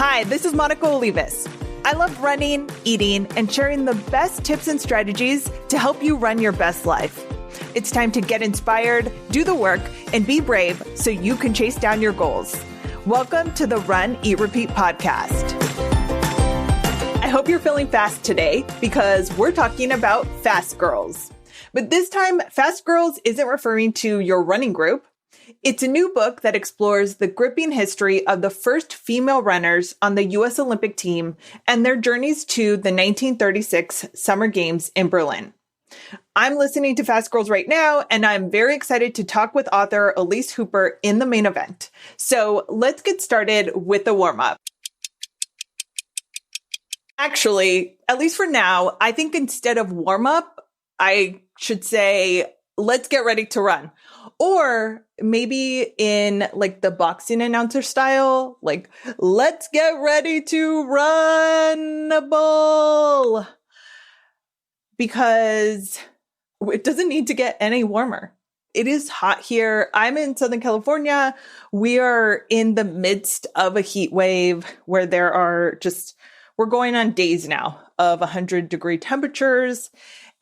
Hi, this is Monica Olivas. I love running, eating, and sharing the best tips and strategies to help you run your best life. It's time to get inspired, do the work, and be brave so you can chase down your goals. Welcome to the Run, Eat, Repeat podcast. I hope you're feeling fast today because we're talking about Fast Girls. But this time, Fast Girls isn't referring to your running group. It's a new book that explores the gripping history of the first female runners on the U.S. Olympic team and their journeys to the 1936 Summer Games in Berlin. I'm listening to Fast Girls right now, and I'm very excited to talk with author Elise Hooper in the main event. So let's get started with the warm-up. Actually, at least for now, I think instead of warm-up, I should say, let's get ready to run. Or maybe in like the boxing announcer style, like, let's get ready to run-able. Because it doesn't need to get any warmer. It is hot here. I'm in Southern California. We are in the midst of a heat wave where we're going on days now of 100-degree temperatures.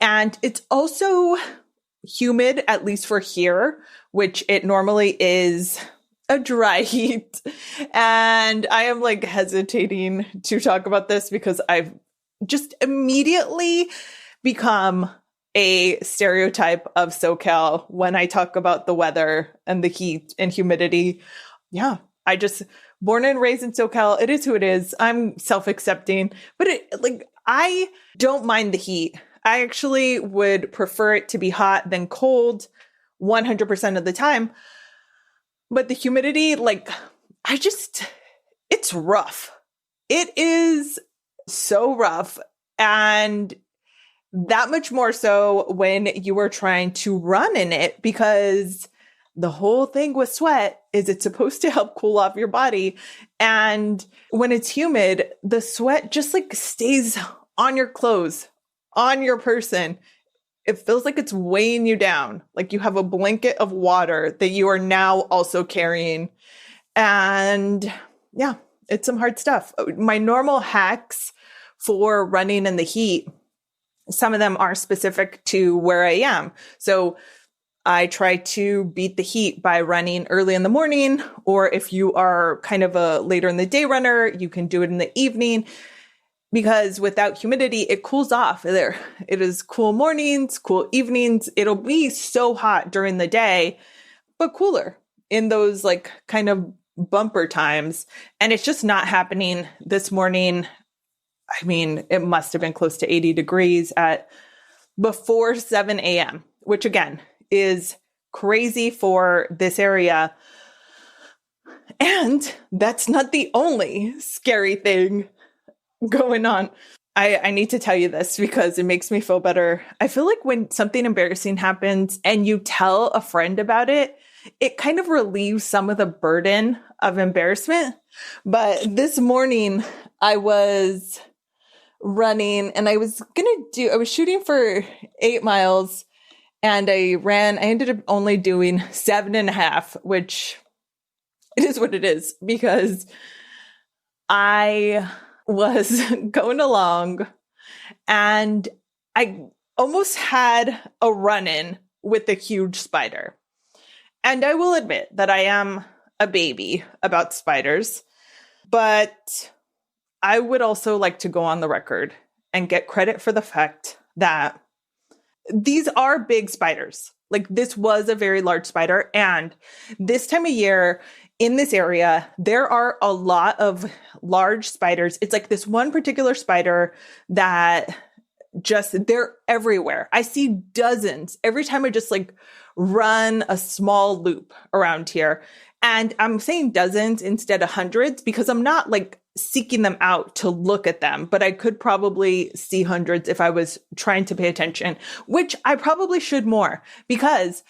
And it's also humid, at least for here, which it normally is a dry heat. And I am like hesitating to talk about this because I've just immediately become a stereotype of SoCal when I talk about the weather and the heat and humidity. Yeah, born and raised in SoCal. It is who it is. I'm self-accepting, but I don't mind the heat. I actually would prefer it to be hot than cold 100% of the time. But the humidity, it's rough. It is so rough. And that much more so when you are trying to run in it, because the whole thing with sweat is it's supposed to help cool off your body. And when it's humid, the sweat just stays on your clothes, on your person. It feels like it's weighing you down. Like you have a blanket of water that you are now also carrying. And yeah, it's some hard stuff. My normal hacks for running in the heat, some of them are specific to where I am. So I try to beat the heat by running early in the morning, or if you are kind of a later in the day runner, you can do it in the evening. Because without humidity, it cools off there. It is cool mornings, cool evenings. It'll be so hot during the day, but cooler in those kind of bumper times. And it's just not happening this morning. I mean, it must have been close to 80 degrees before 7 a.m., which again is crazy for this area. And that's not the only scary thing going on. I need to tell you this because it makes me feel better. I feel like when something embarrassing happens and you tell a friend about it, it kind of relieves some of the burden of embarrassment. But this morning I was running and I was shooting for 8 miles and I ended up only doing 7.5, which it is what it is because I was going along and I almost had a run-in with a huge spider. And I will admit that I am a baby about spiders, but I would also like to go on the record and get credit for the fact that these are big spiders. This was a very large spider. And this time of year in this area, there are a lot of large spiders. It's this one particular spider that they're everywhere. I see dozens every time I just run a small loop around here. And I'm saying dozens instead of hundreds because I'm not seeking them out to look at them, but I could probably see hundreds if I was trying to pay attention, which I probably should more because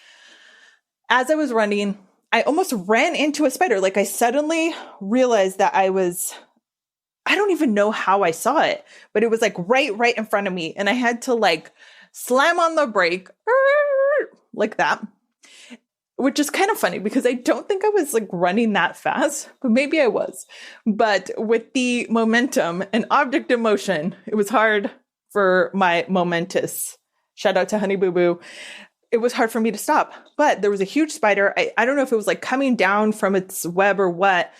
as I was running, I almost ran into a spider. I suddenly realized that I don't even know how I saw it, but it was right in front of me. And I had to slam on the brake like that. which is kind of funny because I don't think I was like running that fast, but maybe I was. But with the momentum and object in motion, it was hard for my momentous, shout out to Honey Boo Boo, it was hard for me to stop. But there was a huge spider. I don't know if it was like coming down from its web or what.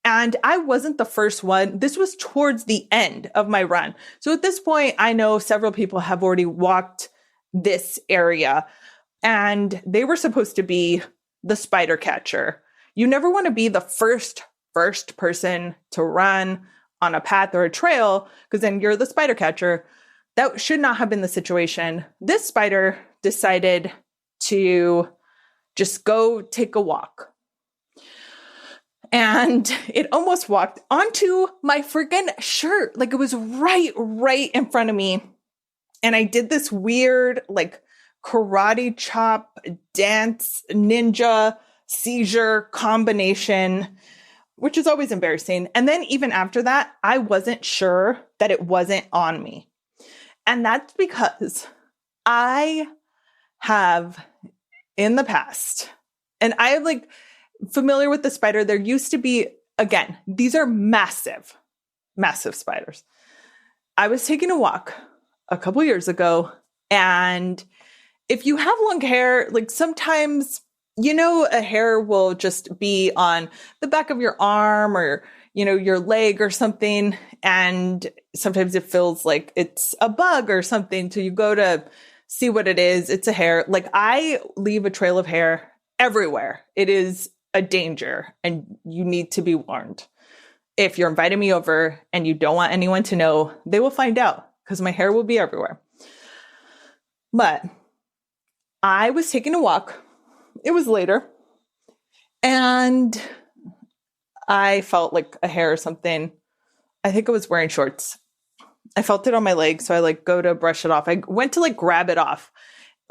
And I wasn't the first one. This was towards the end of my run. So at this point, I know several people have already walked this area and they were supposed to be the spider catcher. You never want to be the first person to run on a path or a trail because then you're the spider catcher. That should not have been the situation. This spider decided to just go take a walk. And it almost walked onto my freaking shirt. Like it was right in front of me. And I did this weird, like karate chop, dance, ninja, seizure combination, which is always embarrassing. And then even after that, I wasn't sure that it wasn't on me. And that's because I have in the past, and I have like familiar with the spider, there used to be, again, these are massive spiders. I was taking a walk a couple years ago, and if you have long hair, like sometimes, you know, a hair will just be on the back of your arm or, you know, your leg or something. And sometimes it feels like it's a bug or something. So you go to see what it is. It's a hair. Like I leave a trail of hair everywhere. It is a danger and you need to be warned. If you're inviting me over and you don't want anyone to know, they will find out because my hair will be everywhere. But I was taking a walk. It was later and I felt like a hair or something. I think I was wearing shorts. I felt it on my leg. So I like go to brush it off. I went to like grab it off.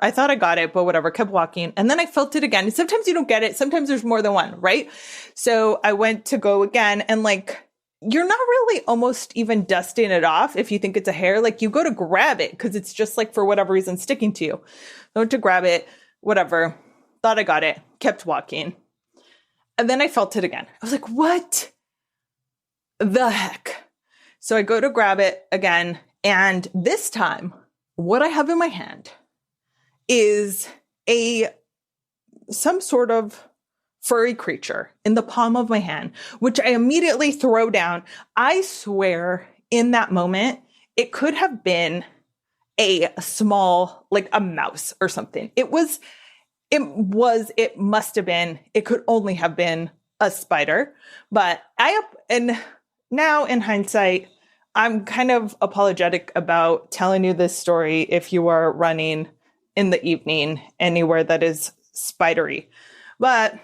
I thought I got it, but whatever, kept walking. And then I felt it again. And sometimes you don't get it. Sometimes there's more than one, right? So I went to go again and like, you're not really almost even dusting it off if you think it's a hair. Like you go to grab it because it's just like for whatever reason sticking to you. I went to grab it, whatever, thought I got it, kept walking. And then I felt it again. I was like, what the heck? So I go to grab it again. And this time, what I have in my hand is some sort of furry creature in the palm of my hand, which I immediately throw down. I swear in that moment, it could have been a small, like a mouse or something. It must have been, it could only have been a spider. But and now in hindsight, I'm kind of apologetic about telling you this story if you are running in the evening anywhere that is spidery. But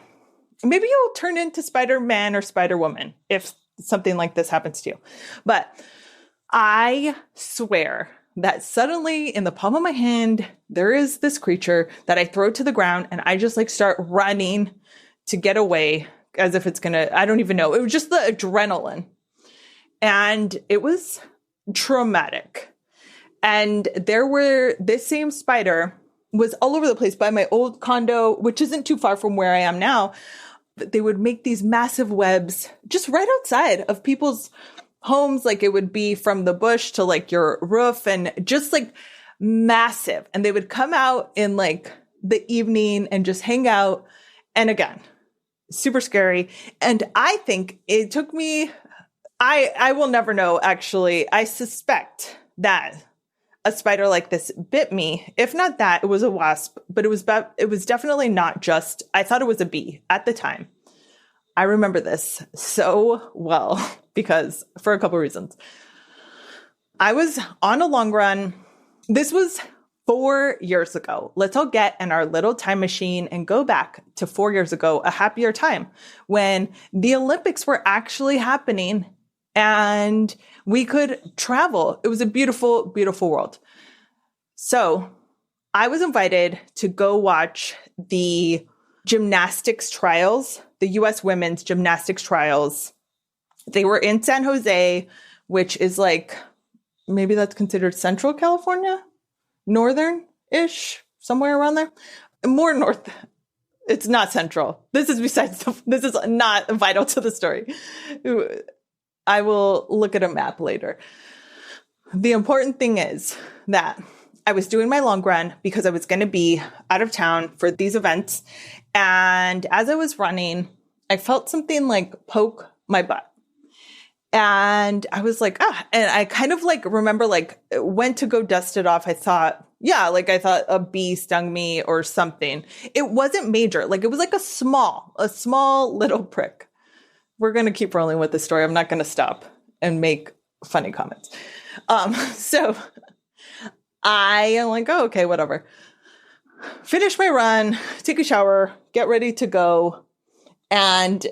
maybe you'll turn into Spider-Man or Spider-Woman if something like this happens to you. But I swear that suddenly in the palm of my hand, there is this creature that I throw to the ground and I just like start running to get away as if it's gonna, I don't even know. It was just the adrenaline. And it was traumatic. And this same spider was all over the place by my old condo, which isn't too far from where I am now. But they would make these massive webs just right outside of people's homes. Like it would be from the bush to like your roof and just like massive. And they would come out in like the evening and just hang out. And again, super scary. And I think it took me, I will never know, actually. I suspect that a spider like this bit me. If not that, it was a wasp, but it was definitely not just, I thought it was a bee at the time. I remember this so well because for a couple of reasons. I was on a long run. This was 4 years ago. Let's all get in our little time machine and go back to 4 years ago, a happier time when the Olympics were actually happening and we could travel. It was a beautiful, beautiful world. So I was invited to go watch the gymnastics trials, the U.S. women's gymnastics trials. They were in San Jose, which is like, maybe that's considered Central California, northern-ish, somewhere around there. More north It's not central. This is this is not vital to the story. I will look at a map later. The important thing is that I was doing my long run because I was going to be out of town for these events. And as I was running, I felt something like poke my butt. And I was like, and I kind of like remember like went to go dust it off. I thought a bee stung me or something. It wasn't major. Like it was like a small little prick. We're going to keep rolling with this story. I'm not going to stop and make funny comments. So I am like, oh, okay, whatever. Finish my run, take a shower, get ready to go. And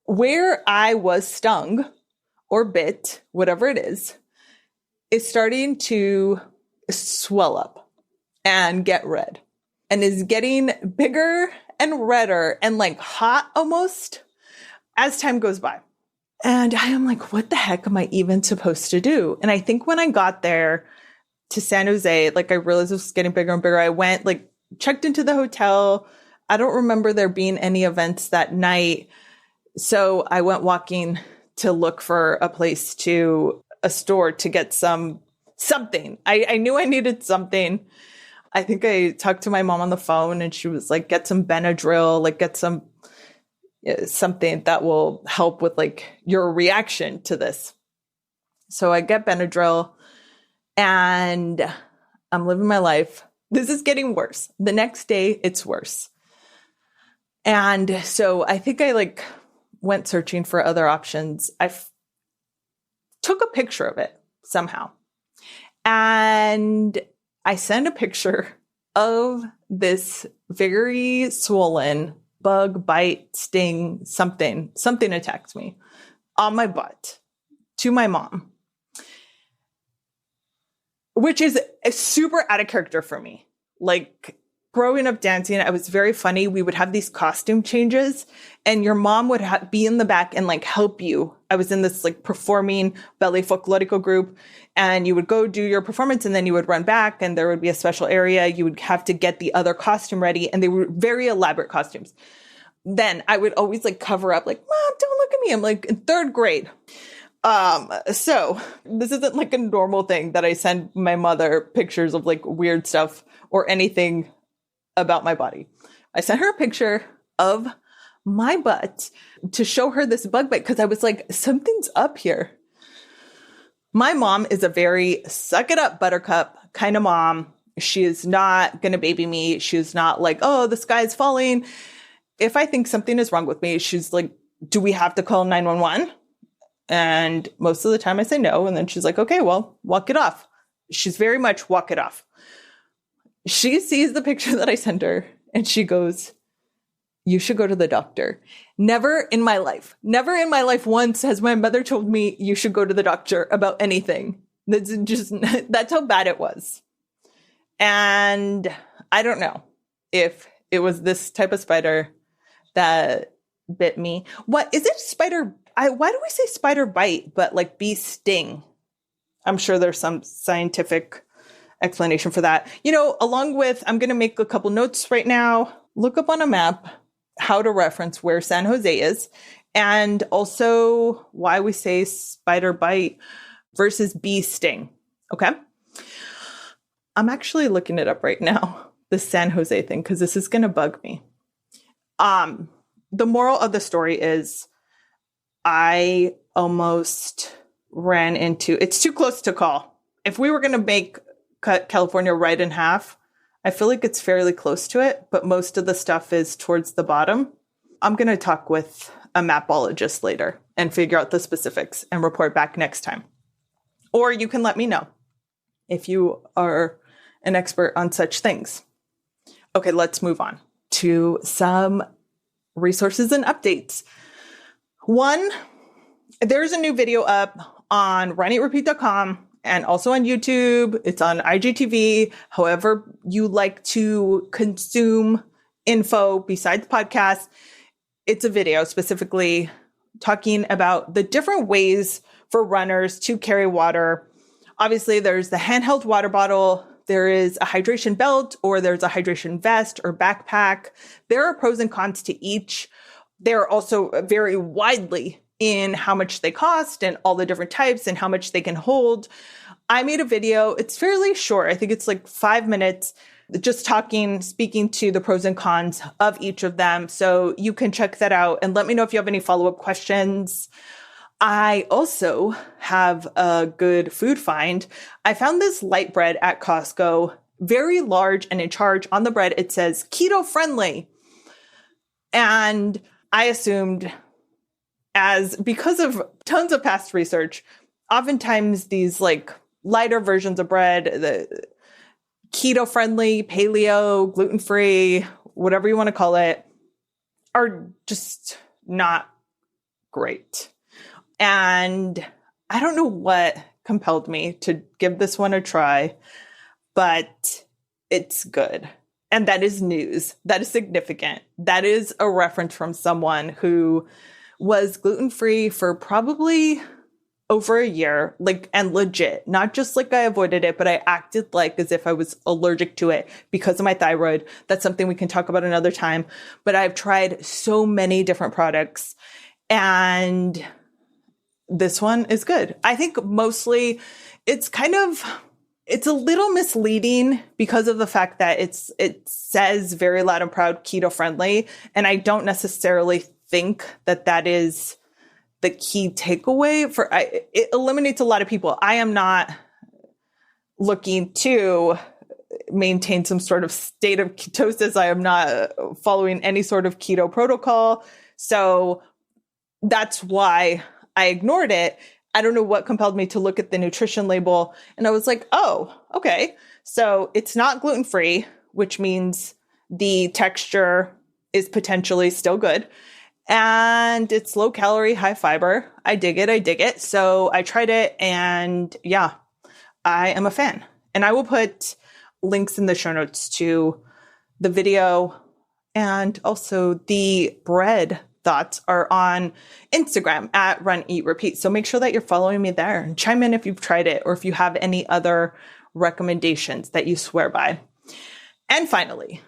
where I was stung or bit, whatever it is starting to swell up and get red and is getting bigger and redder and like hot almost as time goes by. And I am like, what the heck am I even supposed to do? And I think when I got there to San Jose, like I realized it was getting bigger and bigger. I went like checked into the hotel. I don't remember there being any events that night. So I went walking to look for a store to get something. I knew I needed something. I think I talked to my mom on the phone and she was like, get some Benadryl, like get something that will help with like your reaction to this. So I get Benadryl and I'm living my life. This is getting worse. The next day it's worse. And so I think I like went searching for other options. I took a picture of it somehow. And I sent a picture of this very swollen bug, bite, sting, something attacked me on my butt to my mom, which is super out of character for me. Like growing up dancing, I was very funny. We would have these costume changes and your mom would be in the back and like help you. I was in this like performing ballet folklorico group and you would go do your performance and then you would run back and there would be a special area. You would have to get the other costume ready and they were very elaborate costumes. Then I would always like cover up like, Mom, don't look at me. I'm like in third grade. So this isn't like a normal thing that I send my mother pictures of like weird stuff or anything about my body. I sent her a picture of my butt to show her this bug bite because I was like, something's up here. My mom is a very suck it up buttercup kind of mom. She is not going to baby me. She's not like, oh, the sky is falling. If I think something is wrong with me, she's like, do we have to call 911? And most of the time I say no. And then she's like, okay, well, walk it off. She's very much walk it off. She sees the picture that I sent her and she goes, you should go to the doctor. Never in my life once has my mother told me you should go to the doctor about anything. That's how bad it was. And I don't know if it was this type of spider that bit me. What is it? Why do we say spider bite, but like bee sting? I'm sure there's some scientific explanation for that. You know, along with, I'm going to make a couple notes right now. Look up on a map how to reference where San Jose is and also why we say spider bite versus bee sting. Okay. I'm actually looking it up right now, the San Jose thing, because this is going to bug me. The moral of the story is I almost ran into, it's too close to call. If we were going to cut California right in half, I feel like it's fairly close to it, but most of the stuff is towards the bottom. I'm going to talk with a mapologist later and figure out the specifics and report back next time. Or you can let me know if you are an expert on such things. Okay, let's move on to some resources and updates. One, there's a new video up on runeitrepeat.com and also on YouTube. It's on IGTV. However you like to consume info besides podcasts, it's a video specifically talking about the different ways for runners to carry water. Obviously, there's the handheld water bottle. there is a hydration belt or there's a hydration vest or backpack. There are pros and cons to each. They're also vary widely in how much they cost and all the different types and how much they can hold. I made a video. It's fairly short. I think it's like 5 minutes, just speaking to the pros and cons of each of them. So you can check that out and let me know if you have any follow-up questions. I also have a good food find. I found this light bread at Costco, very large and in charge. On the bread, it says keto friendly. And I assumed, because of tons of past research, oftentimes these like lighter versions of bread, the keto friendly, paleo, gluten-free, whatever you want to call it, are just not great. And I don't know what compelled me to give this one a try, but it's good. And that is news. That is significant. That is a reference from someone who was gluten-free for probably over a year, and legit, not just like I avoided it, but I acted like as if I was allergic to it because of my thyroid. That's something we can talk about another time. But I've tried so many different products and this one is good. I think mostly it's a little misleading because of the fact that it says very loud and proud keto friendly. And I don't necessarily think that is the key takeaway it eliminates a lot of people. I am not looking to maintain some sort of state of ketosis. I am not following any sort of keto protocol. So that's why I ignored it. I don't know what compelled me to look at the nutrition label. And I was like, oh, okay. So it's not gluten-free, which means the texture is potentially still good. And it's low calorie, high fiber. I dig it. So I tried it and yeah, I am a fan. And I will put links in the show notes to the video, and also the bread thoughts are on Instagram at Run, Eat, Repeat. So make sure that you're following me there and chime in if you've tried it or if you have any other recommendations that you swear by. And finally,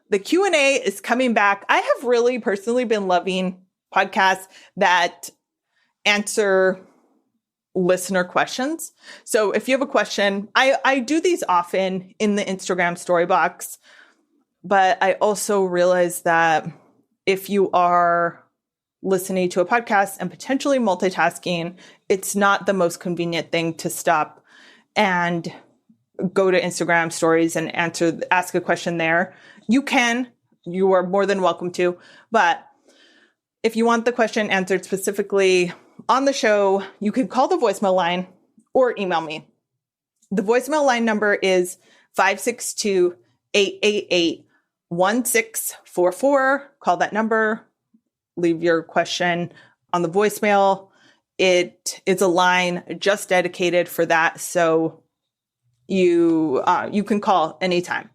the Q&A is coming back. I have really personally been loving podcasts that answer listener questions. So if you have a question, I do these often in the Instagram story box, but I also realize that if you are listening to a podcast and potentially multitasking, it's not the most convenient thing to stop and go to Instagram stories and ask a question there. You are more than welcome to, but if you want the question answered specifically on the show, you can call the voicemail line or email me. The voicemail line number is 562-888-1644. Call that number. Leave your question on the voicemail. It is a line just dedicated for that. So you can call anytime.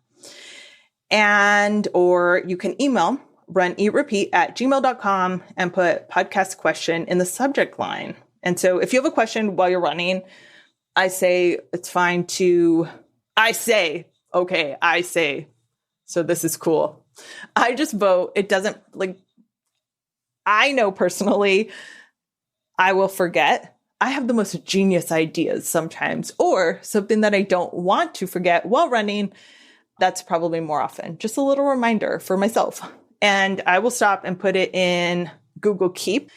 Or you can email runeatrepeat@gmail.com and put podcast question in the subject line. And so if you have a question while you're running, I say it's fine to, so this is cool. I just vote. It doesn't I know personally, I will forget. I have the most genius ideas sometimes, or something that I don't want to forget while running. That's probably more often. Just a little reminder for myself. And I will stop and put it in Google Keep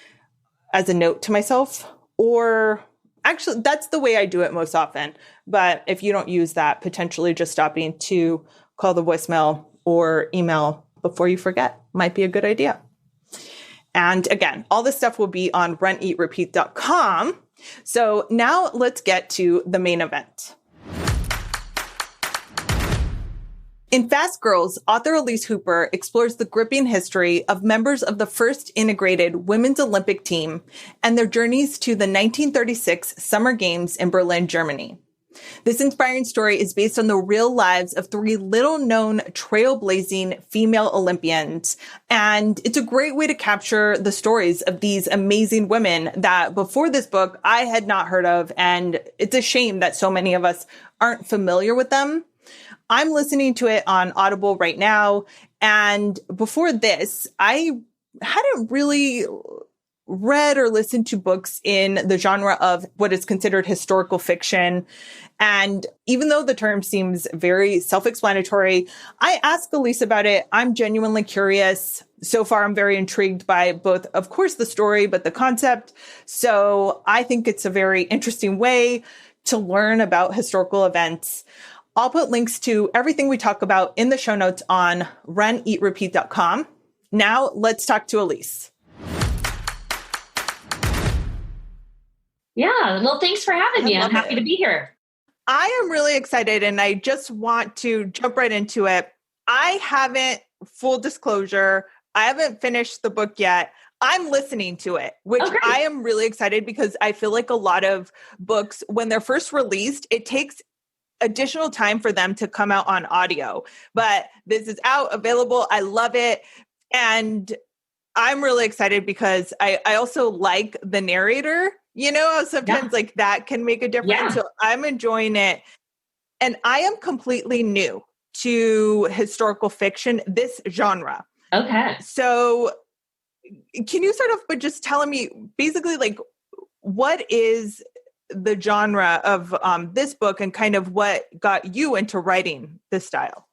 as a note to myself. Or actually, that's the way I do it most often. But if you don't use that, potentially just stopping to call the voicemail or email before you forget might be a good idea. And again, all this stuff will be on runeatrepeat.com. So now let's get to the main event. In Fast Girls, author Elise Hooper explores the gripping history of members of the first integrated women's Olympic team and their journeys to the 1936 Summer Games in Berlin, Germany. This inspiring story is based on the real lives of 3 little-known trailblazing female Olympians, and it's a great way to capture the stories of these amazing women that before this book I had not heard of, and it's a shame that so many of us aren't familiar with them. I'm listening to it on Audible right now. And before this, I hadn't really read or listened to books in the genre of what is considered historical fiction. And even though the term seems very self-explanatory, I asked Elise about it. I'm genuinely curious. So far, I'm very intrigued by both, of course, the story, but the concept. So I think it's a very interesting way to learn about historical events. I'll put links to everything we talk about in the show notes on runeatrepeat.com. Now let's talk to Elise. Yeah, well, thanks for having me. I'm happy to be here. I am really excited, and I just want to jump right into it. I haven't, full disclosure, I haven't finished the book yet. I'm listening to it, which I am really excited because I feel like a lot of books, when they're first released, it takes additional time for them to come out on audio. But this is out, available. I love it. And I'm really excited because I also like the narrator. You know, sometimes like that can make a difference. Yeah. So I'm enjoying it. And I am completely new to historical fiction, this genre. Okay. So can you start off by just telling me basically like what is the genre of this book and kind of what got you into writing this style?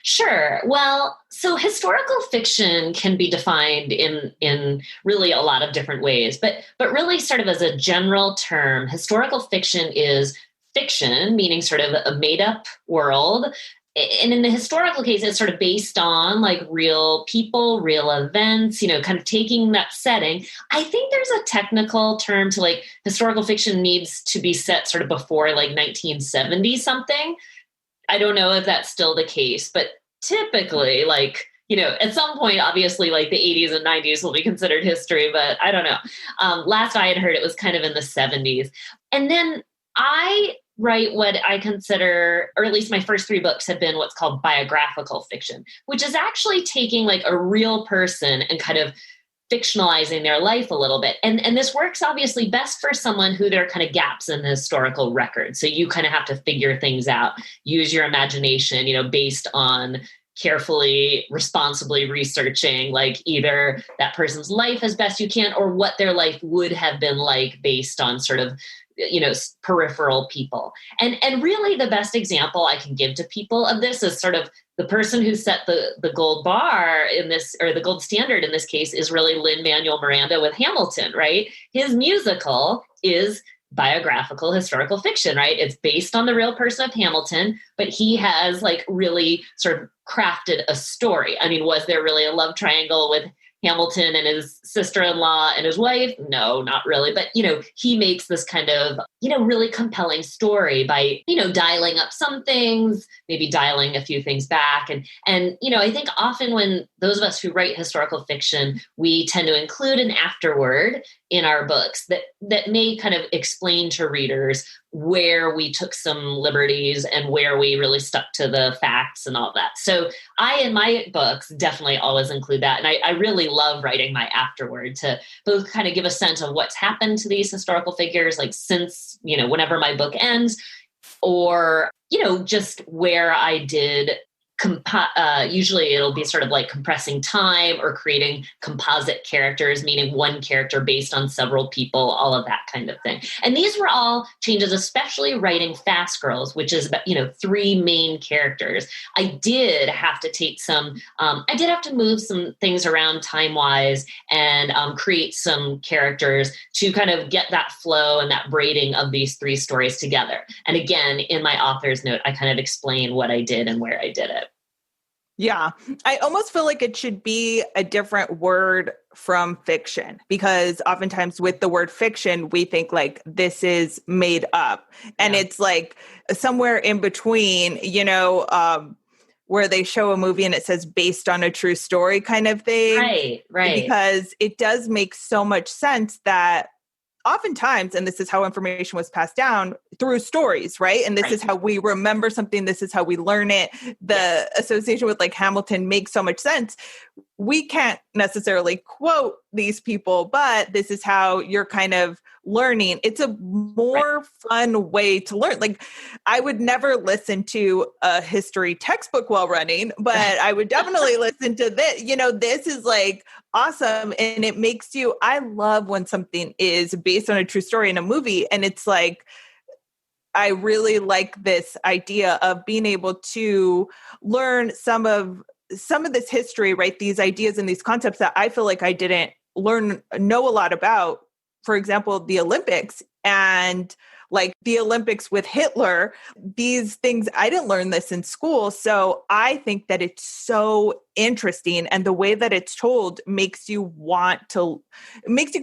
Sure. Well, so historical fiction can be defined in really a lot of different ways, but really sort of as a general term, historical fiction is fiction, meaning sort of a made up world. And in the historical case, it's sort of based on like real people, real events, you know, kind of taking that setting. I think there's a technical term to like historical fiction needs to be set sort of before like 1970 something. I don't know if that's still the case, but typically, like, you know, at some point, obviously, like the 80s and 90s will be considered history, but I don't know. Last I had heard, it was kind of in the 70s. And then I write what I consider, or at least my first 3 books have been what's called biographical fiction, which is actually taking like a real person and kind of fictionalizing their life a little bit. And this works obviously best for someone who there are kind of gaps in the historical record. So you kind of have to figure things out, use your imagination, you know, based on carefully, responsibly researching like either that person's life as best you can or what their life would have been like based on sort of, you know, peripheral people. And really the best example I can give to people of this is sort of the person who set the gold bar in this, or the gold standard in this case, is really Lin-Manuel Miranda with Hamilton, right? His musical is biographical historical fiction, right? It's based on the real person of Hamilton, but he has like really sort of crafted a story. I mean, was there really a love triangle with Hamilton and his sister-in-law and his wife? No, not really. But, you know, he makes this kind of, you know, really compelling story by, you know, dialing up some things, maybe dialing a few things back. And, you know, I think often when those of us who write historical fiction, we tend to include an afterword in our books that may kind of explain to readers where we took some liberties and where we really stuck to the facts and all that. So I, in my books, definitely always include that. And I really love writing my afterword to both kind of give a sense of what's happened to these historical figures, like since, you know, whenever my book ends, or, you know, just where I did usually it'll be sort of like compressing time or creating composite characters, meaning one character based on several people, all of that kind of thing. And these were all changes, especially writing Fast Girls, which is about, you know, 3 main characters. I did have to take some, I did have to move some things around time-wise and create some characters to kind of get that flow and that braiding of these 3 stories together. And again, in my author's note, I kind of explain what I did and where I did it. Yeah, I almost feel like it should be a different word from fiction, because oftentimes with the word fiction, we think like this is made up, and it's like somewhere in between, you know, where they show a movie and it says based on a true story kind of thing. Right. Because it does make so much sense that oftentimes, and this is how information was passed down through stories, right? And this is how we remember something. This is how we learn it. The association with like Hamilton makes so much sense. We can't necessarily quote these people, but this is how you're kind of learning. It's a more fun way to learn. Like, I would never listen to a history textbook while running, but I would definitely listen to this. This is like awesome. And it makes you, I love when something is based on a true story in a movie. And it's like, I really like this idea of being able to learn some of this history, right? These ideas and these concepts that I feel like I didn't know a lot about. For example, the Olympics and like the Olympics with Hitler, these things, I didn't learn this in school. So I think that it's so interesting. And the way that it's told makes you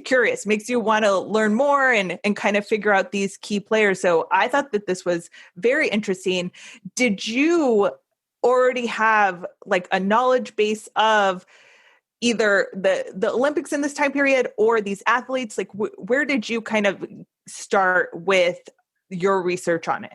curious, makes you want to learn more and kind of figure out these key players. So I thought that this was very interesting. Did you already have like a knowledge base of either the Olympics in this time period or these athletes? Like where did you kind of start with your research on it?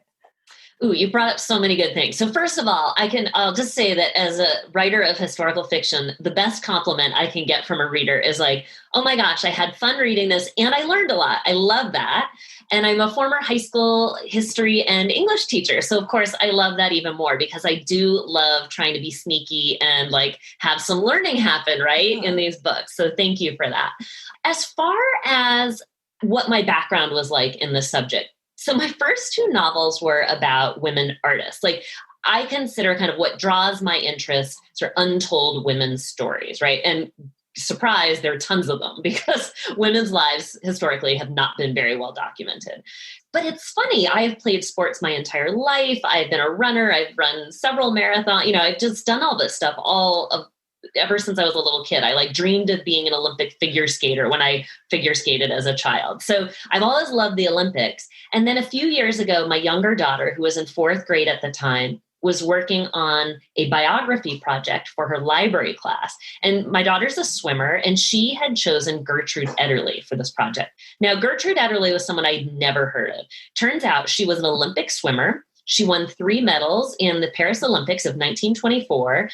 Ooh, you brought up so many good things. So first of all, I'll just say that as a writer of historical fiction, the best compliment I can get from a reader is like, oh my gosh, I had fun reading this and I learned a lot. I love that. And I'm a former high school history and English teacher. So of course I love that even more because I do love trying to be sneaky and like have some learning happen, right, in these books. So thank you for that. As far as what my background was like in this subject, so my first two novels were about women artists. Like I consider kind of what draws my interest sort of untold women's stories, right? And surprise, there are tons of them because women's lives historically have not been very well documented. But it's funny, I've played sports my entire life. I've been a runner. I've run several marathons. I've just done all this stuff ever since I was a little kid. I like dreamed of being an Olympic figure skater when I figure skated as a child. So I've always loved the Olympics. And then a few years ago, my younger daughter, who was in 4th grade at the time, was working on a biography project for her library class. And my daughter's a swimmer, and she had chosen Gertrude Ederle for this project. Now, Gertrude Ederle was someone I'd never heard of. Turns out she was an Olympic swimmer. She won 3 medals in the Paris Olympics of 1924.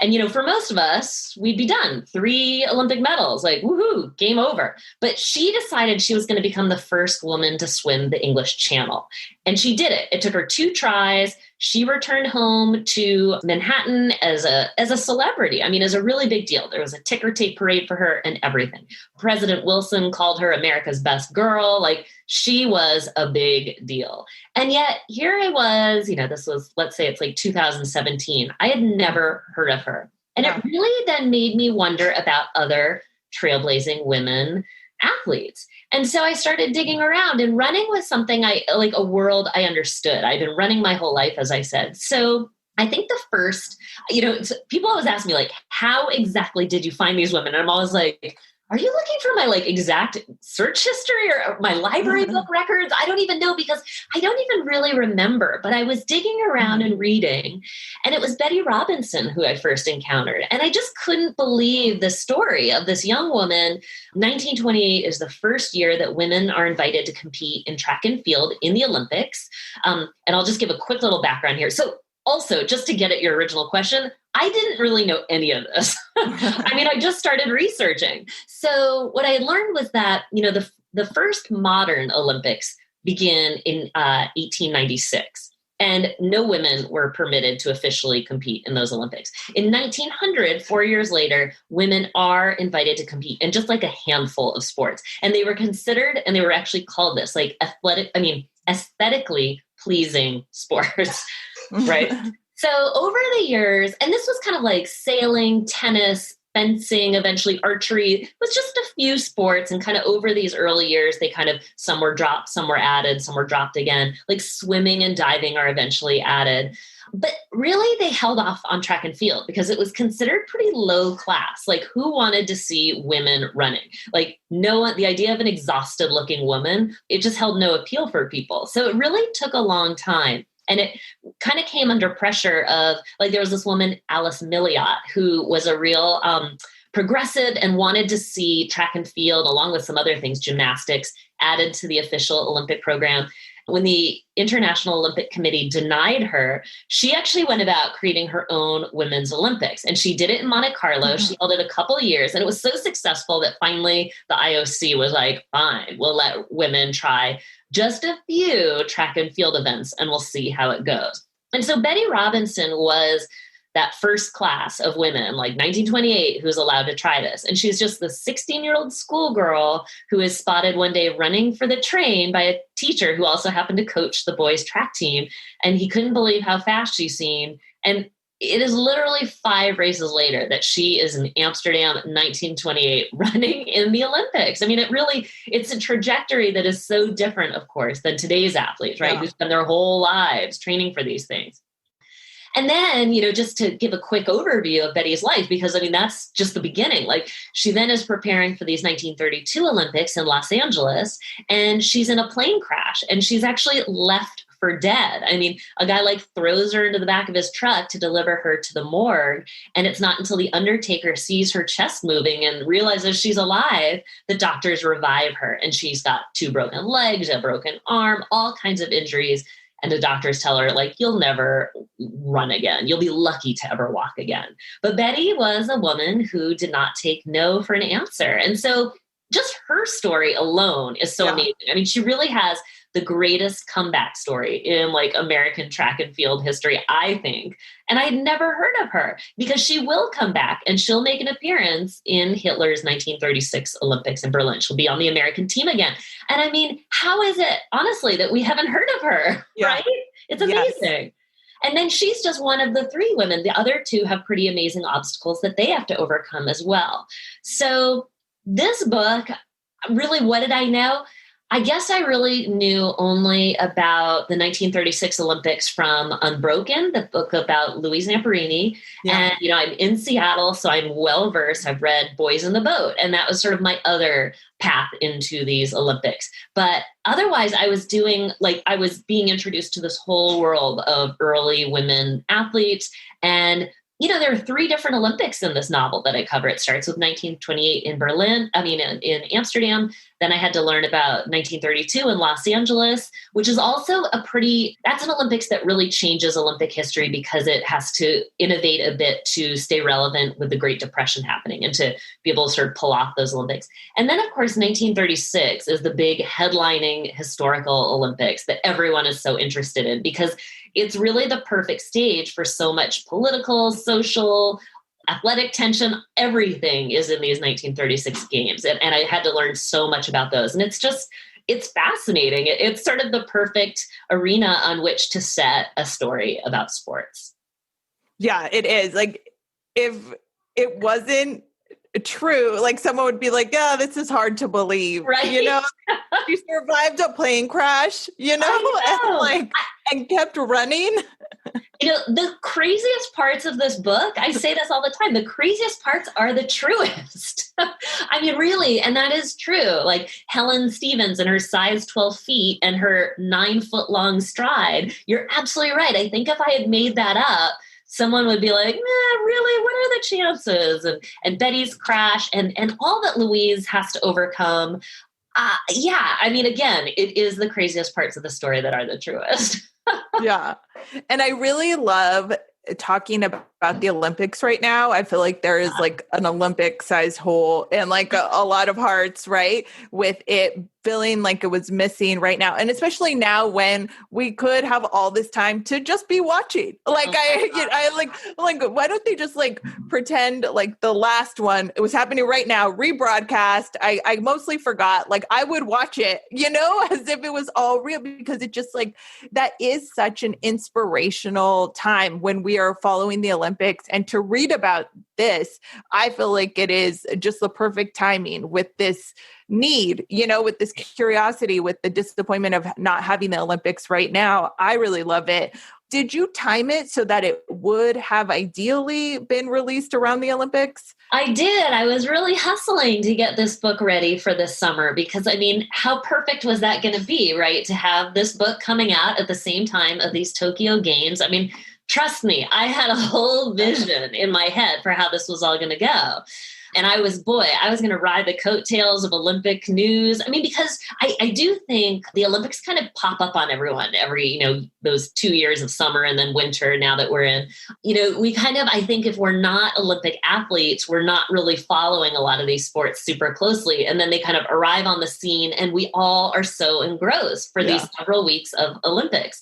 And, for most of us, we'd be done. 3 Olympic medals, like, woohoo, game over. But she decided she was going to become the first woman to swim the English Channel. And she did it. It took her 2 tries. She returned home to Manhattan as a celebrity. I mean, as a really big deal. There was a ticker tape parade for her and everything. President Wilson called her America's best girl. Like, she was a big deal. And yet here I was, this was, let's say it's like 2017. I had never heard of her. And it really then made me wonder about other trailblazing women athletes. And so I started digging around, and running was something a world I understood. I've been running my whole life, as I said. So I think the first, people always ask me like, how exactly did you find these women? And I'm always like, are you looking for my like exact search history or my library book records? I don't even know because I don't even really remember, but I was digging around and reading, and it was Betty Robinson who I first encountered. And I just couldn't believe the story of this young woman. 1928 is the first year that women are invited to compete in track and field in the Olympics. And I'll just give a quick little background here. So also, just to get at your original question, I didn't really know any of this. I just started researching. So what I learned was that, the first modern Olympics began in 1896, and no women were permitted to officially compete in those Olympics. In 1900, 4 years later, women are invited to compete in just like a handful of sports. And they were considered, and they were actually called this, like aesthetically pleasing sports. Right. So over the years, and this was kind of like sailing, tennis, fencing, eventually archery, it was just a few sports. And kind of over these early years, they kind of, some were dropped, some were added, some were dropped again, like swimming and diving are eventually added. But really, they held off on track and field because it was considered pretty low class. Like, who wanted to see women running? Like, no one, the idea of an exhausted looking woman, it just held no appeal for people. So it really took a long time. And it kind of came under pressure of, like, there was this woman, Alice Milliot, who was a real progressive and wanted to see track and field, along with some other things, gymnastics, added to the official Olympic program. when the International Olympic Committee denied her, she actually went about creating her own women's Olympics. And she did it in Monte Carlo. Mm-hmm. She held it a couple of years, and it was so successful that finally the IOC was like, fine, we'll let women try just a few track and field events, and we'll see how it goes. And so Betty Robinson was that first class of women, like 1928, who's allowed to try this. And she's just the 16-year-old schoolgirl who is spotted one day running for the train by a teacher who also happened to coach the boys' track team. And he couldn't believe how fast she seemed. And it is literally 5 races later that she is in Amsterdam, 1928, running in the Olympics. I mean, it's a trajectory that is so different, of course, than today's athletes, right? Who spend their whole lives training for these things. And then, just to give a quick overview of Betty's life, because that's just the beginning. Like, she then is preparing for these 1932 Olympics in Los Angeles, and she's in a plane crash, and she's actually left for dead. A guy throws her into the back of his truck to deliver her to the morgue. And it's not until the undertaker sees her chest moving and realizes she's alive that doctors revive her. And she's got 2 broken legs, a broken arm, all kinds of injuries. And the doctors tell her, you'll never run again. You'll be lucky to ever walk again. But Betty was a woman who did not take no for an answer. And so just her story alone is so amazing. She really has the greatest comeback story in American track and field history, I think. And I'd never heard of her, because she will come back and she'll make an appearance in Hitler's 1936 Olympics in Berlin. She'll be on the American team again. And how is it, honestly, that we haven't heard of her, right? It's amazing. Yes. And then she's just one of the 3 women. The other 2 have pretty amazing obstacles that they have to overcome as well. So this book, really, what did I know? I guess I really knew only about the 1936 Olympics from Unbroken, the book about Louise Zamperini. Yeah. And, I'm in Seattle, so I'm well-versed. I've read Boys in the Boat, and that was sort of my other path into these Olympics. But otherwise, I was being introduced to this whole world of early women athletes. And there are 3 different Olympics in this novel that I cover. It starts with 1928 in Amsterdam. Then I had to learn about 1932 in Los Angeles, which is also that's an Olympics that really changes Olympic history, because it has to innovate a bit to stay relevant with the Great Depression happening and to be able to sort of pull off those Olympics. And then, of course, 1936 is the big headlining historical Olympics that everyone is so interested in, because it's really the perfect stage for so much political, social, athletic tension. Everything is in these 1936 games. And I had to learn so much about those. And it's fascinating. It's sort of the perfect arena on which to set a story about sports. Yeah, it is. If it wasn't true, someone would be this is hard to believe, right? She survived a plane crash, and kept running. The craziest parts of this book, I say this all the time, the craziest parts are the truest. Really, and that is true. Helen Stevens and her size 12 feet and her 9-foot-long stride. You're absolutely right. I think if I had made that up, someone would be like, really, what are the chances? And Betty's crash and all that Louise has to overcome. Again, it is the craziest parts of the story that are the truest. Yeah. And I really love talking about the Olympics right now. I feel like there is an Olympic sized hole and a lot of hearts, right? With it feeling like it was missing right now. And especially now when we could have all this time to just be watching. Why don't they just pretend the last one, it was happening right now, rebroadcast. I mostly forgot, I would watch it, as if it was all real, because it just that is such an inspirational time when we are following the Olympics. And to read about this, I feel like it is just the perfect timing with this need, with this curiosity, with the disappointment of not having the Olympics right now. I really love it. Did you time it so that it would have ideally been released around the Olympics? I did. I was really hustling to get this book ready for this summer, because how perfect was that going to be, right? To have this book coming out at the same time of these Tokyo Games. Trust me, I had a whole vision in my head for how this was all going to go. And I was going to ride the coattails of Olympic news. I mean, because I do think the Olympics kind of pop up on everyone every, those 2 years of summer and then winter now that we're in, we kind of, I think if we're not Olympic athletes, we're not really following a lot of these sports super closely. And then they kind of arrive on the scene and we all are so engrossed for these several weeks of Olympics.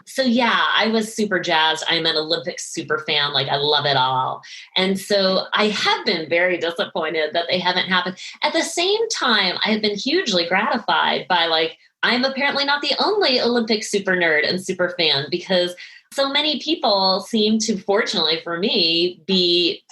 So yeah, I was super jazzed. I'm an Olympics super fan. Like I love it all. And so I have been very disappointed that they haven't happened. At the same time, I have been hugely gratified by I'm apparently not the only Olympic super nerd and super fan, because so many people seem to, fortunately for me, be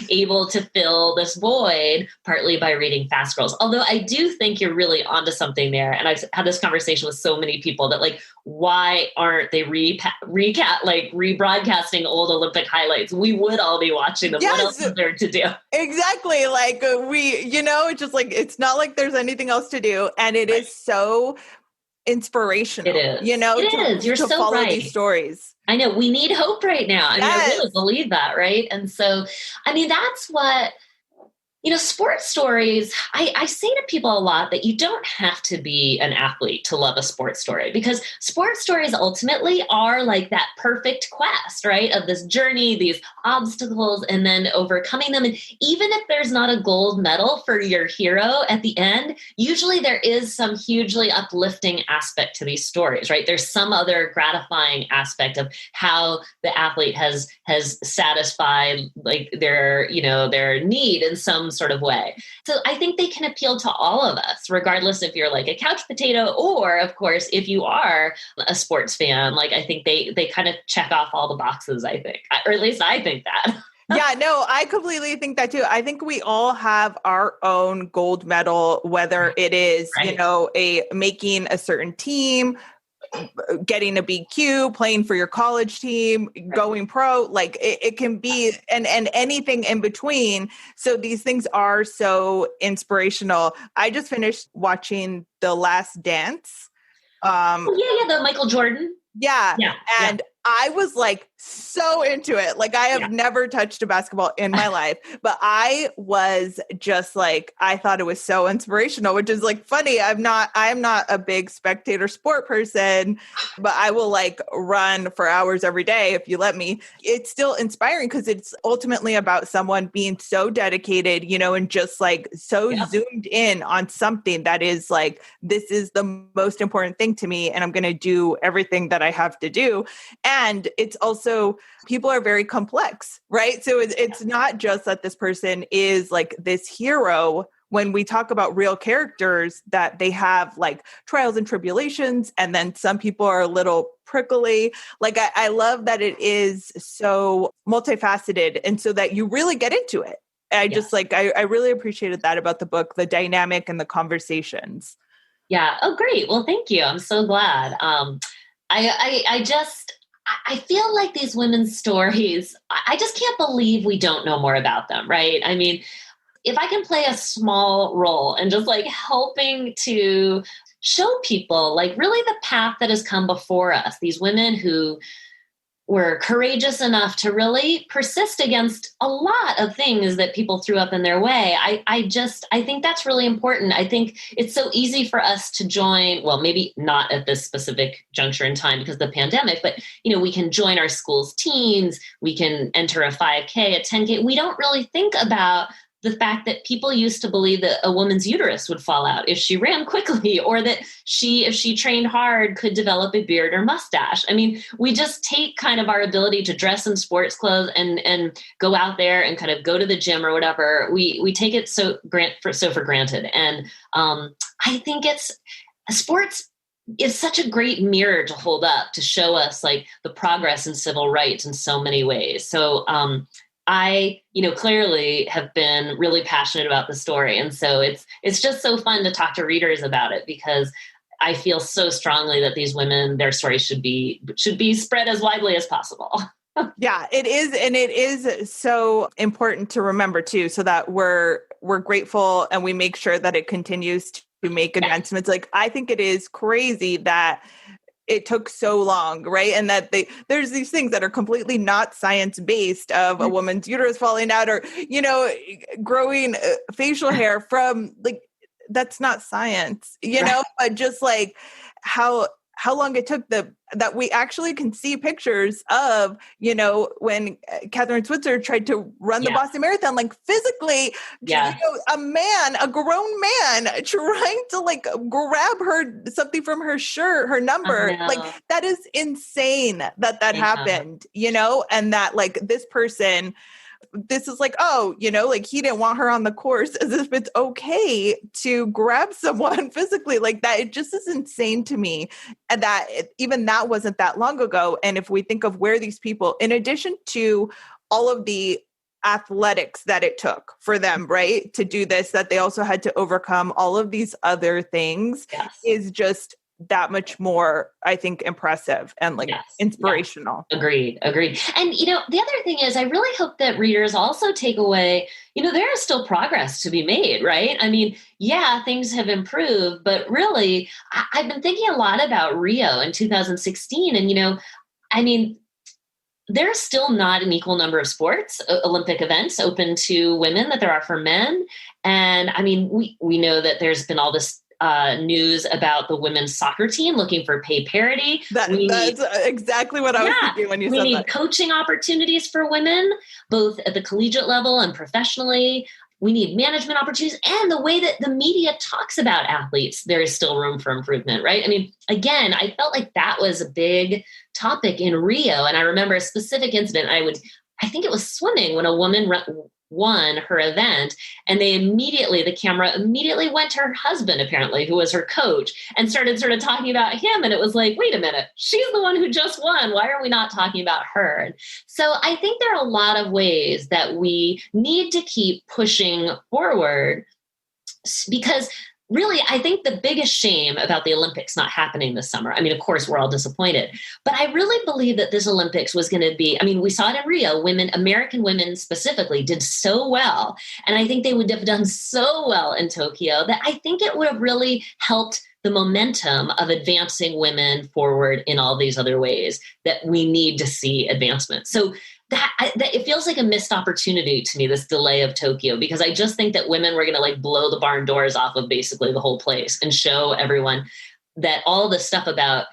able to fill this void partly by reading Fast Girls. Although I do think you're really onto something there. And I've had this conversation with so many people that why aren't they rebroadcasting old Olympic highlights? We would all be watching them. Yes. What else is there to do? Exactly. It's just it's not like there's anything else to do. And it is so inspirational. It is. You're to so follow right. these stories. I know we need hope right now. I mean, I really believe that, right? And so, I mean, that's what, sports stories, I say to people a lot that you don't have to be an athlete to love a sports story, because sports stories ultimately are that perfect quest, right? Of this journey, these obstacles, and then overcoming them. And even if there's not a gold medal for your hero at the end, usually there is some hugely uplifting aspect to these stories, right? There's some other gratifying aspect of how the athlete has satisfied their need in some sort of way. So I think they can appeal to all of us, regardless if you're a couch potato or, of course, if you are a sports fan. I think they kind of check off all the boxes, I think, or at least I think that. Yeah, no, I completely think that too. I think we all have our own gold medal, whether it is, making a certain team, getting a BQ, playing for your college team, going pro, it can be, and anything in between. So these things are so inspirational. I just finished watching The Last Dance. The Michael Jordan. Yeah. And I was so into it. I have never touched a basketball in my life, but I was just I thought it was so inspirational, which is funny. I'm not a big spectator sport person, but I will run for hours every day if you let me. It's still inspiring because it's ultimately about someone being so dedicated, and just so zoomed in on something that is this is the most important thing to me, and I'm going to do everything that I have to do. And it's also, people are very complex, right? So it's not just that this person is this hero. When we talk about real characters, that they have trials and tribulations, and then some people are a little prickly. I love that it is so multifaceted, and so that you really get into it. I just I really appreciated that about the book, the dynamic and the conversations. Yeah. Oh, great. Well, thank you. I'm so glad. I feel like these women's stories, I just can't believe we don't know more about them, right? I mean, if I can play a small role and just helping to show people really the path that has come before us, these women who were courageous enough to really persist against a lot of things that people threw up in their way. I think that's really important. I think it's so easy for us to join, well, maybe not at this specific juncture in time because of the pandemic, but we can join our school's teams, we can enter a 5K, a 10K. We don't really think about the fact that people used to believe that a woman's uterus would fall out if she ran quickly, or that if she trained hard, could develop a beard or mustache. I mean, we just take kind of our ability to dress in sports clothes and go out there and kind of go to the gym or whatever. We take it for granted. And I think sports is such a great mirror to hold up to show us the progress in civil rights in so many ways. So I, clearly have been really passionate about the story. And so it's just so fun to talk to readers about it, because I feel so strongly that these women, their stories should be spread as widely as possible. Yeah, it is. And it is so important to remember too, so that we're grateful and we make sure that it continues to make advancements. I think it is crazy that it took so long, right? And that there's these things that are completely not science-based of a woman's uterus falling out or, growing facial hair from like, that's not science, but just like how long it took that we actually can see pictures of, when Catherine Switzer tried to run the Boston Marathon, like physically, a grown man trying to like grab something from her shirt, her number, like that is insane that happened, and that like this person, this is like, like he didn't want her on the course, as if it's okay to grab someone physically like that. It just is insane to me. And that even that wasn't that long ago. And if we think of where these people, in addition to all of the athletics that it took for them, right, to do this, that they also had to overcome all of these other things is just that much more, I think, impressive and like inspirational. Yes. Agreed. And, the other thing is I really hope that readers also take away, there is still progress to be made, right? I mean, things have improved, but really I've been thinking a lot about Rio in 2016. And, there's still not an equal number of sports, Olympic events open to women that there are for men. And I mean, we know that there's been all this news about the women's soccer team looking for pay parity. That's exactly what I was thinking when you said that. We need coaching opportunities for women, both at the collegiate level and professionally. We need management opportunities, and the way that the media talks about athletes, there is still room for improvement, right? I mean, again, I felt like that was a big topic in Rio. And I remember a specific incident. I think it was swimming, when a woman won her event, and the camera immediately went to her husband, apparently, who was her coach, and started sort of talking about him. And it was like, wait a minute, she's the one who just won. Why are we not talking about her? So I think there are a lot of ways that we need to keep pushing forward, because really, I think the biggest shame about the Olympics not happening this summer, I mean, of course, we're all disappointed, but I really believe that this Olympics was going to be, I mean, we saw it in Rio, American women specifically did so well. And I think they would have done so well in Tokyo that I think it would have really helped the momentum of advancing women forward in all these other ways that we need to see advancement. So that it feels like a missed opportunity to me, this delay of Tokyo, because I just think that women were going to like blow the barn doors off of basically the whole place and show everyone that all the stuff about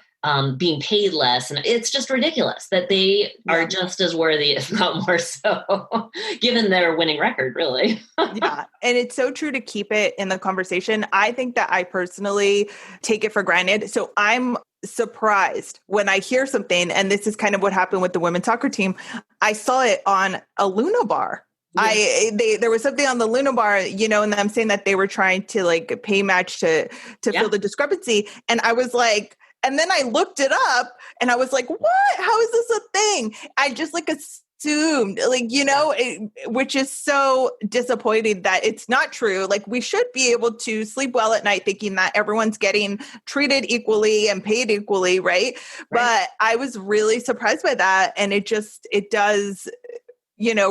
being paid less, and it's just ridiculous that they are just as worthy, if not more so, given their winning record, really. Yeah. And it's so true to keep it in the conversation. I think that I personally take it for granted. So I'm surprised when I hear something, and this is kind of what happened with the women's soccer team. I saw it on a Luna bar. There was something on the Luna bar, and I'm saying that they were trying to like pay match to fill the discrepancy. And I was like, and then I looked it up and I was like, what? How is this a thing? I just like assumed, like, which is so disappointing that it's not true. Like, we should be able to sleep well at night thinking that everyone's getting treated equally and paid equally, right? But I was really surprised by that. And it does,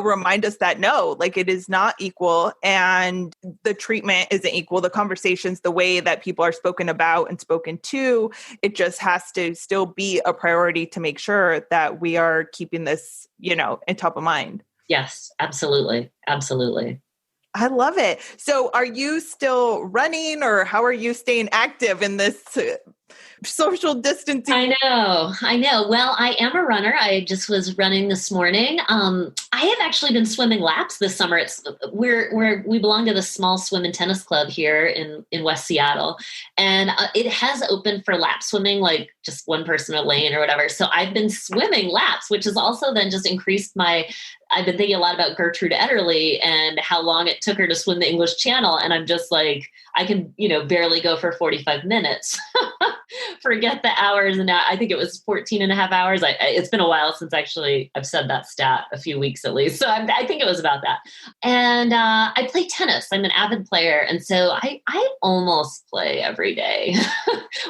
remind us that no, like it is not equal, and the treatment isn't equal. The conversations, the way that people are spoken about and spoken to, it just has to still be a priority to make sure that we are keeping this, in top of mind. Yes, absolutely. Absolutely. I love it. So are you still running, or how are you staying active in this social distancing? I know. Well, I am a runner. I just was running this morning. I have actually been swimming laps this summer. We belong to the small swim and tennis club here in West Seattle, and it has opened for lap swimming, like just one person a lane or whatever. So I've been swimming laps, which has also then just increased I've been thinking a lot about Gertrude Ederle and how long it took her to swim the English Channel. And I'm just like, I can, barely go for 45 minutes. Forget the hours. And I think it was 14 and a half hours. It's been a while since actually I've said that stat, a few weeks at least. So I think it was about that. And I play tennis. I'm an avid player. And so I almost play every day,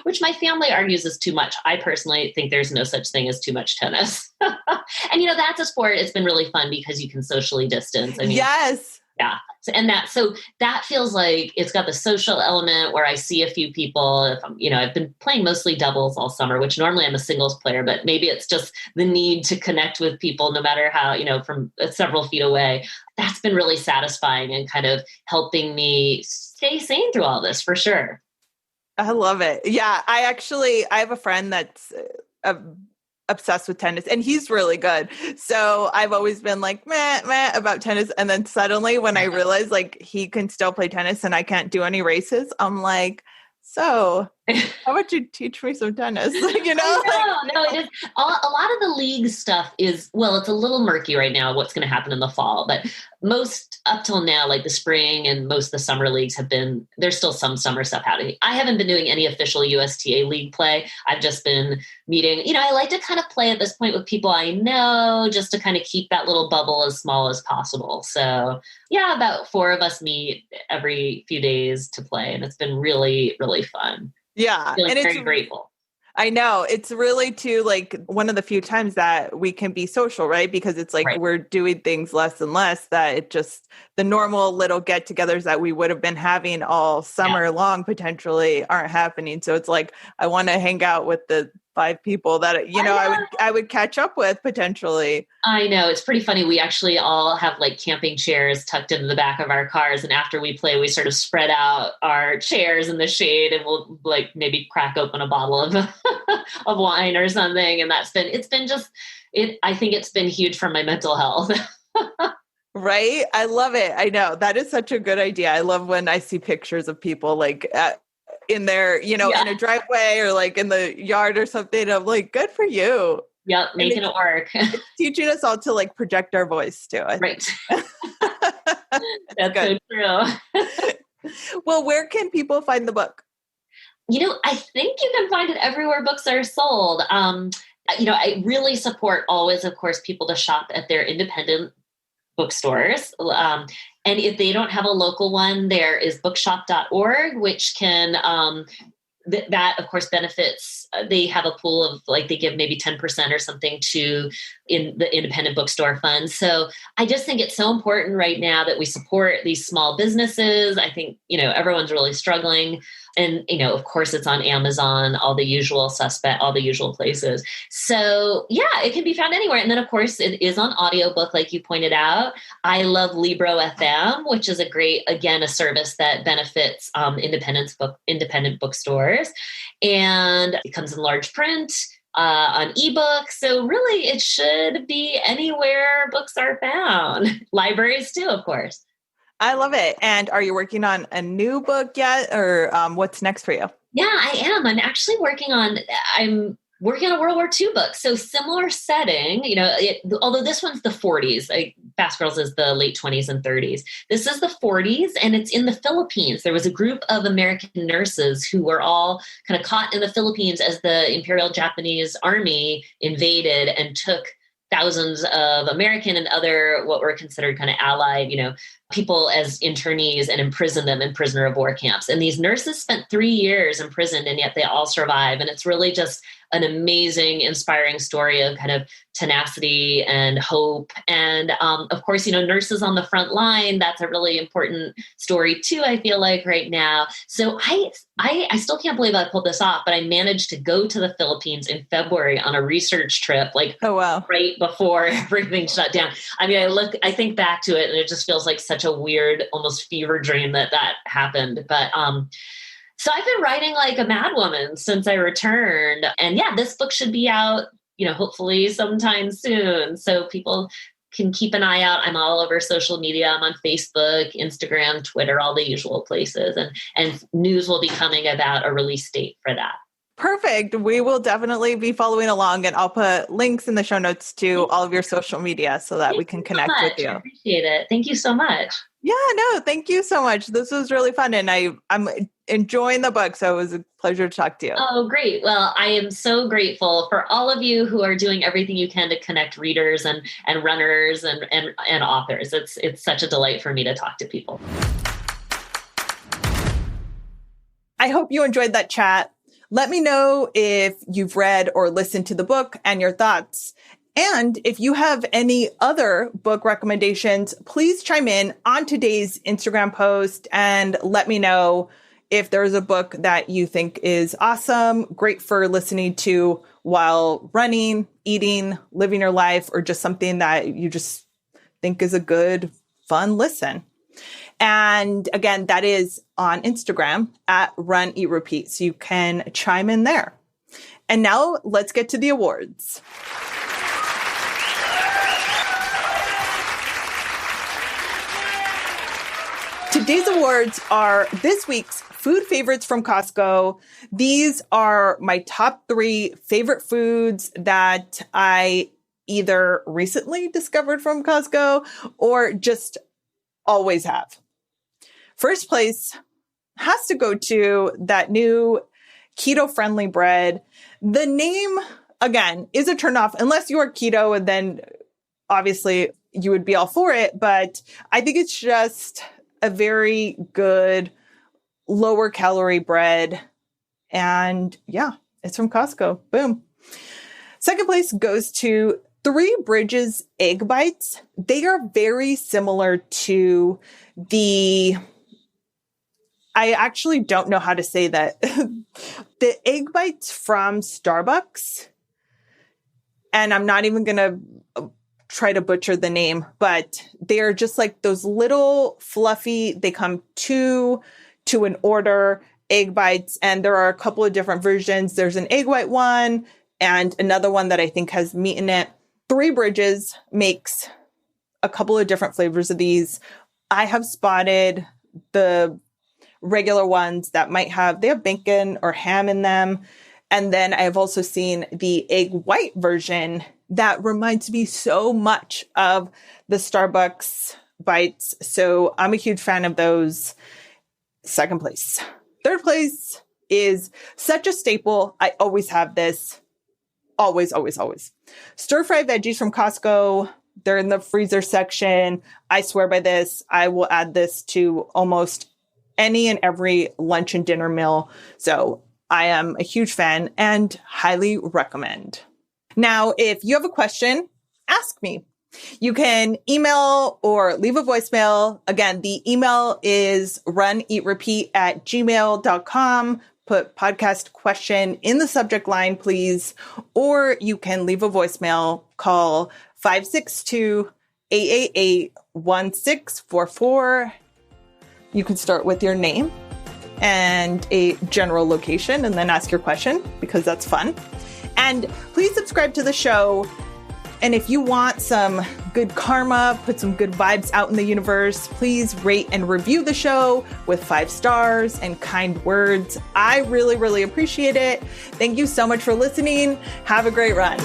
which my family argues is too much. I personally think there's no such thing as too much tennis. And, that's a sport. It's been really fun because you can socially distance. I mean, yes. Yeah. So that feels like it's got the social element where I see a few people. If I'm, I've been playing mostly doubles all summer, which normally I'm a singles player, but maybe it's just the need to connect with people no matter how, from several feet away. That's been really satisfying and kind of helping me stay sane through all this for sure. I love it. Yeah. I have a friend that's obsessed with tennis and he's really good. So I've always been like, meh about tennis. And then suddenly when I realized like he can still play tennis and I can't do any races, I'm like, so how about you teach me some tennis? No, it is. A lot of the league stuff is, well, it's a little murky right now what's going to happen in the fall, but most up till now, like the spring and most of the summer leagues there's still some summer stuff happening. I haven't been doing any official USTA league play. I've just been meeting, I like to kind of play at this point with people I know just to kind of keep that little bubble as small as possible. So yeah, about 4 of us meet every few days to play and it's been really, really fun. Yeah. And it's very grateful. I know it's really too like one of the few times that we can be social, right? Because it's like we're doing things less and less that it just the normal little get-togethers that we would have been having all summer long potentially aren't happening. So it's like I want to hang out with the 5 people that I would catch up with potentially. I know it's pretty funny. We actually all have like camping chairs tucked into the back of our cars, and after we play, we sort of spread out our chairs in the shade, and we'll like maybe crack open a bottle of of wine or something. And I think it's been huge for my mental health. Right? I love it. I know that is such a good idea. I love when I see pictures of people like in their, in a driveway or like in the yard or something. I'm like, good for you. Yep. Making it work. It's teaching us all to like project our voice too. Right. That's so true. Well, where can people find the book? I think you can find it everywhere books are sold. I really support always, of course, people to shop at their independent bookstores. And if they don't have a local one, there is bookshop.org, which can, that of course benefits, they have a pool of like, they give maybe 10% or something in the independent bookstore fund. So I just think it's so important right now that we support these small businesses. I think, everyone's really struggling. And, of course it's on Amazon, all the usual places. So yeah, it can be found anywhere. And then of course it is on audiobook, like you pointed out. I love Libro FM, which is a service that benefits independent bookstores. And it comes in large print, on ebook. So really it should be anywhere books are found. Libraries too, of course. I love it. And are you working on a new book yet or what's next for you? Yeah, I am. I'm actually working on a World War II book. So similar setting, although this one's the 40s, Fast Girls is the late 20s and 30s. This is the 40s and it's in the Philippines. There was a group of American nurses who were all kind of caught in the Philippines as the Imperial Japanese Army invaded and took thousands of American and other what were considered kind of allied, people as internees and imprisoned them in prisoner of war camps. And these nurses spent 3 years imprisoned and yet they all survive. And it's really just an amazing, inspiring story of kind of tenacity and hope. And of course, nurses on the front line, that's a really important story too, I feel like right now. So I still can't believe I pulled this off, but I managed to go to the Philippines in February on a research trip, oh, wow, right before everything shut down. I mean, I think back to it and it just feels like such a weird, almost fever dream that happened. But, so I've been writing like a madwoman since I returned. And yeah, this book should be out, hopefully sometime soon. So people can keep an eye out. I'm all over social media. I'm on Facebook, Instagram, Twitter, all the usual places. And news will be coming about a release date for that. Perfect. We will definitely be following along and I'll put links in the show notes to all of your social media so that we can connect with you. I appreciate it. Thank you so much. Yeah, no, thank you so much. This was really fun and I'm enjoying the book. So it was a pleasure to talk to you. Oh, great. Well, I am so grateful for all of you who are doing everything you can to connect readers and runners and authors. It's such a delight for me to talk to people. I hope you enjoyed that chat. Let me know if you've read or listened to the book and your thoughts. And if you have any other book recommendations, please chime in on today's Instagram post and let me know if there's a book that you think is awesome, great for listening to while running, eating, living your life, or just something that you just think is a good, fun listen. And again, that is on Instagram at Run, Eat, Repeat. So you can chime in there. And now let's get to the awards. Today's awards are this week's food favorites from Costco. These are my top 3 favorite foods that I either recently discovered from Costco or just always have. First place has to go to that new keto-friendly bread. The name, again, is a turnoff unless you are keto, and then obviously you would be all for it. But I think it's just a very good lower calorie bread. And yeah, it's from Costco. Boom. Second place goes to Three Bridges Egg Bites. They are very similar to I actually don't know how to say that. The egg bites from Starbucks. And I'm not even going to try to butcher the name, but they are just like those little fluffy, they come to an order, egg bites. And there are a couple of different versions. There's an egg white one and another one that I think has meat in it. Three Bridges makes a couple of different flavors of these. I have spotted the regular ones that they have bacon or ham in them. And then I have also seen the egg white version that reminds me so much of the Starbucks bites. So I'm a huge fan of those. Second place. Third place is such a staple. I always have this. Always, always, always. Stir-fry veggies from Costco. They're in the freezer section. I swear by this. I will add this to almost any and every lunch and dinner meal. So I am a huge fan and highly recommend. Now, if you have a question, ask me. You can email or leave a voicemail. Again, the email is runeatrepeat@gmail.com. Put podcast question in the subject line, please. Or you can leave a voicemail. Call 562-888-1644. You can start with your name and a general location and then ask your question because that's fun. And please subscribe to the show. And if you want some good karma, put some good vibes out in the universe, please rate and review the show with 5 stars and kind words. I really, really appreciate it. Thank you so much for listening. Have a great run.